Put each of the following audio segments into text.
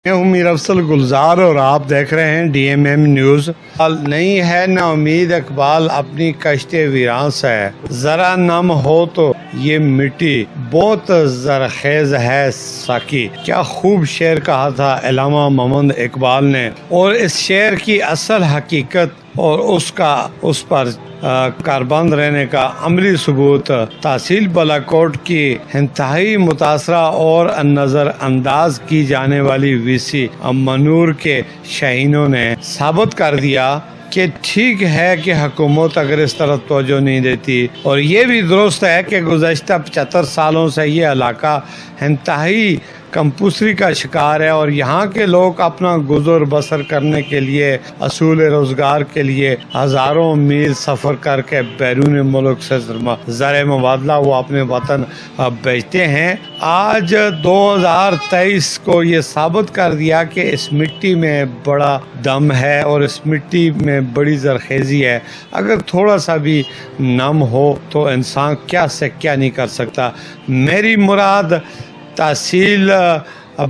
میں ہوں میر افضل گلزار اور آپ دیکھ رہے ہیں ڈی ایم ایم نیوز۔ نہیں ہے نا امید اقبال اپنی کشتے ویران سے، ذرا نم ہو تو یہ مٹی بہت زرخیز ہے ساکی۔ کیا خوب شعر کہا تھا علامہ محمد اقبال نے، اور اس شعر کی اصل حقیقت اور اس پر کاربند رہنے کا عملی ثبوت تحصیل بالاکوٹ کی انتہائی متاثرہ اور نظر انداز کی جانے والی وی سی منور کے شاہینوں نے ثابت کر دیا کہ ٹھیک ہے کہ حکومت اگر اس طرح توجہ نہیں دیتی، اور یہ بھی درست ہے کہ گزشتہ 75 سالوں سے یہ علاقہ انتہائی کمپوسری کا شکار ہے، اور یہاں کے لوگ اپنا گزر بسر کرنے کے لیے، اصول روزگار کے لیے ہزاروں میل سفر کر کے بیرون ملک سے زر مبادلہ وہ اپنے وطن بھیجتے ہیں۔ آج 2023 کو یہ ثابت کر دیا کہ اس مٹی میں بڑا دم ہے اور اس مٹی میں بڑی زرخیزی ہے۔ اگر تھوڑا سا بھی نم ہو تو انسان کیا سے کیا نہیں کر سکتا۔ میری مراد تحصیل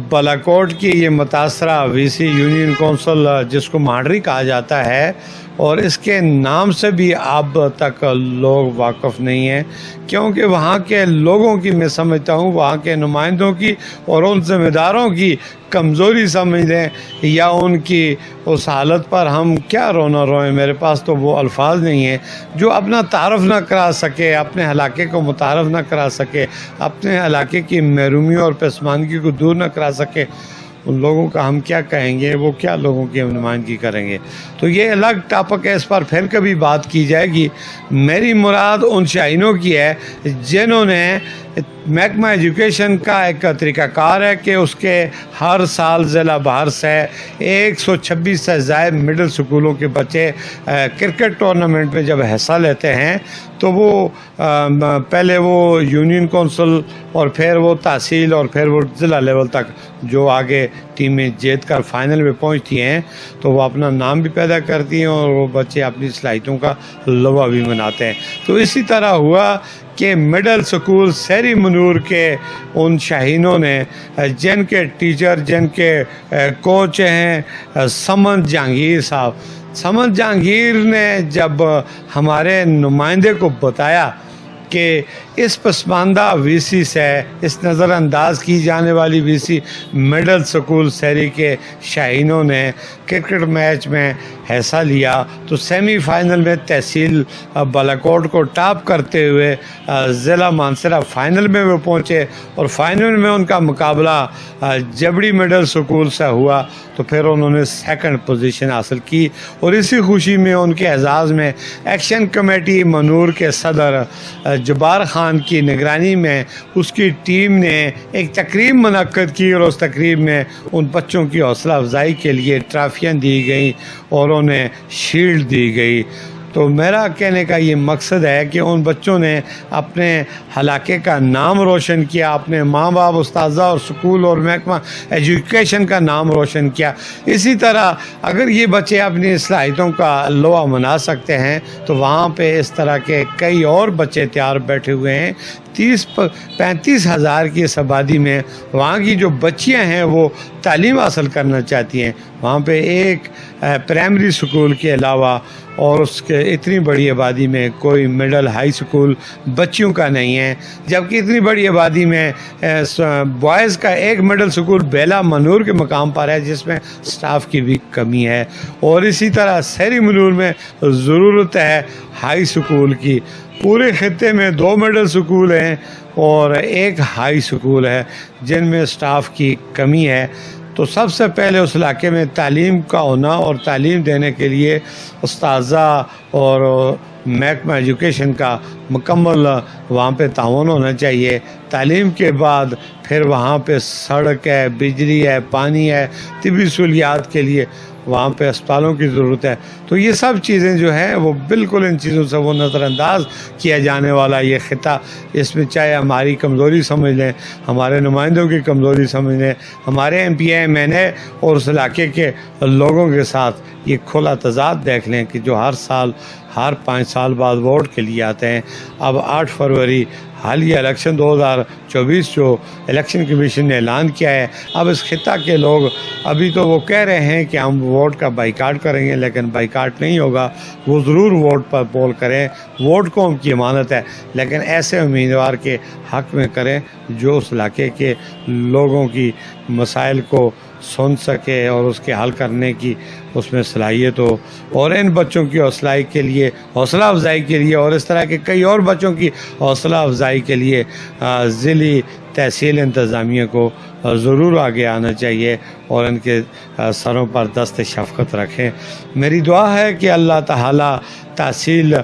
بالاکوٹ کی یہ متاثرہ وی سی یونین کونسل، جس کو مانڈری کہا جاتا ہے، اور اس کے نام سے بھی اب تک لوگ واقف نہیں ہیں، کیونکہ وہاں کے لوگوں کی، میں سمجھتا ہوں وہاں کے نمائندوں کی اور ان ذمہ داروں کی کمزوری سمجھ لیں، یا ان کی اس حالت پر ہم کیا رونا روئیں، میرے پاس تو وہ الفاظ نہیں ہیں، جو اپنا تعارف نہ کرا سکے، اپنے علاقے کو متعارف نہ کرا سکے، اپنے علاقے کی محرومی اور پسماندگی کو دور نہ کرا سکے، ان لوگوں کا ہم کیا کہیں گے، وہ کیا لوگوں کی نمائندگی کریں گے۔ تو یہ الگ ٹاپک ہے، اس پر پھر کبھی بات کی جائے گی۔ میری مراد ان شاہینوں کی ہے جنہوں نے محکمہ ایجوکیشن کا ایک طریقہ کار ہے کہ اس کے ہر سال ضلع بھر سے 126 سے زائد مڈل سکولوں کے بچے کرکٹ ٹورنامنٹ میں جب حصہ لیتے ہیں تو وہ پہلے وہ یونین کونسل اور پھر وہ تحصیل اور پھر وہ ضلع لیول تک جو آگے ٹیمیں جیت کر فائنل میں پہنچتی ہیں تو وہ اپنا نام بھی پیدا کرتی ہیں اور وہ بچے اپنی صلاحیتوں کا لوا بھی مناتے ہیں۔ تو اسی طرح ہوا کہ مڈل سکول سیری منور کے ان شاہینوں نے، جن کے ٹیچر، جن کے کوچ ہیں سمن جہانگیر صاحب، سمن جہانگیر نے جب ہمارے نمائندے کو بتایا کہ اس پسماندہ وی سی سے، اس نظر انداز کی جانے والی وی سی مڈل سکول سیری کے شاہینوں نے کرکٹ میچ میں حصہ لیا، تو سیمی فائنل میں تحصیل بالاکوٹ کو ٹاپ کرتے ہوئے ضلع مانسہرہ فائنل میں وہ پہنچے، اور فائنل میں ان کا مقابلہ جبڑی مڈل سکول سے ہوا، تو پھر انہوں نے سیکنڈ پوزیشن حاصل کی، اور اسی خوشی میں ان کے اعزاز میں ایکشن کمیٹی منور کے صدر جبار خان کی نگرانی میں اس کی ٹیم نے ایک تقریب منعقد کی، اور اس تقریب میں ان بچوں کی حوصلہ افزائی کے لیے ٹرافیاں دی گئیں اور انہیں شیلڈ دی گئی۔ تو میرا کہنے کا یہ مقصد ہے کہ ان بچوں نے اپنے علاقے کا نام روشن کیا، اپنے ماں باپ، اساتذہ اور سکول اور محکمہ ایجوکیشن کا نام روشن کیا۔ اسی طرح اگر یہ بچے اپنی صلاحیتوں کا لوا منا سکتے ہیں تو وہاں پہ اس طرح کے کئی اور بچے تیار بیٹھے ہوئے ہیں۔ 35 ہزار کی اس آبادی میں وہاں کی جو بچیاں ہیں وہ تعلیم حاصل کرنا چاہتی ہیں، وہاں پہ ایک پرائمری سکول کے علاوہ اور اس کے اتنی بڑی آبادی میں کوئی مڈل ہائی سکول بچیوں کا نہیں ہے، جبکہ اتنی بڑی آبادی میں بوائز کا ایک مڈل سکول بیلا منور کے مقام پر ہے، جس میں سٹاف کی بھی کمی ہے، اور اسی طرح سیری منور میں ضرورت ہے ہائی سکول کی۔ پورے خطے میں 2 مڈل سکول ہیں اور ایک ہائی سکول ہے جن میں سٹاف کی کمی ہے۔ تو سب سے پہلے اس علاقے میں تعلیم کا ہونا اور تعلیم دینے کے لیے اساتذہ اور محکمہ ایجوکیشن کا مکمل وہاں پہ تعاون ہونا چاہیے۔ تعلیم کے بعد پھر وہاں پہ سڑک ہے، بجلی ہے، پانی ہے، طبی سہولیات کے لیے وہاں پہ اسپتالوں کی ضرورت ہے۔ تو یہ سب چیزیں جو ہیں وہ بالکل ان چیزوں سے وہ نظر انداز کیا جانے والا یہ خطہ، اس میں چاہے ہماری کمزوری سمجھ لیں، ہمارے نمائندوں کی کمزوری سمجھ لیں، ہمارے ایم پی ایم این اے اور اس علاقے کے لوگوں کے ساتھ یہ کھلا تضاد دیکھ لیں کہ جو ہر سال ہر 5 سال بعد ووٹ کے لیے آتے ہیں۔ اب 8 فروری حالیہ الیکشن 2024 جو الیکشن کمیشن نے اعلان کیا ہے، اب اس خطہ کے لوگ ابھی تو وہ کہہ رہے ہیں کہ ہم ووٹ کا بائیکاٹ کریں گے، لیکن بائیکاٹ نہیں ہوگا، وہ ضرور ووٹ پر پول کریں، ووٹ قوم کی امانت ہے، لیکن ایسے امیدوار کے حق میں کریں جو اس علاقے کے لوگوں کی مسائل کو سن سکے اور اس کے حل کرنے کی اس میں صلاحیت ہو، اور ان بچوں کی حوصلہ افزائی کے لیے اور اس طرح کے کئی اور بچوں کی حوصلہ افزائی کے لیے ضلعی تحصیل انتظامیہ کو ضرور آگے آنا چاہیے اور ان کے سروں پر دست شفقت رکھیں۔ میری دعا ہے کہ اللہ تعالی تحصیل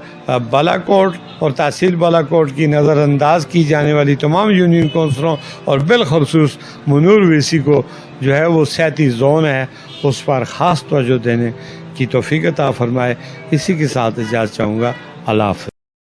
بالاکوٹ اور تحصیل بالاکوٹ کی نظر انداز کی جانے والی تمام یونین کونسلوں اور بالخصوص منور ویسی کو جو ہے وہ صحتی زون ہے اس پر خاص توجہ دینے کی توفیق عطا فرمائے۔ اسی کے ساتھ اجازت چاہوں گا۔ اللہ حافظ۔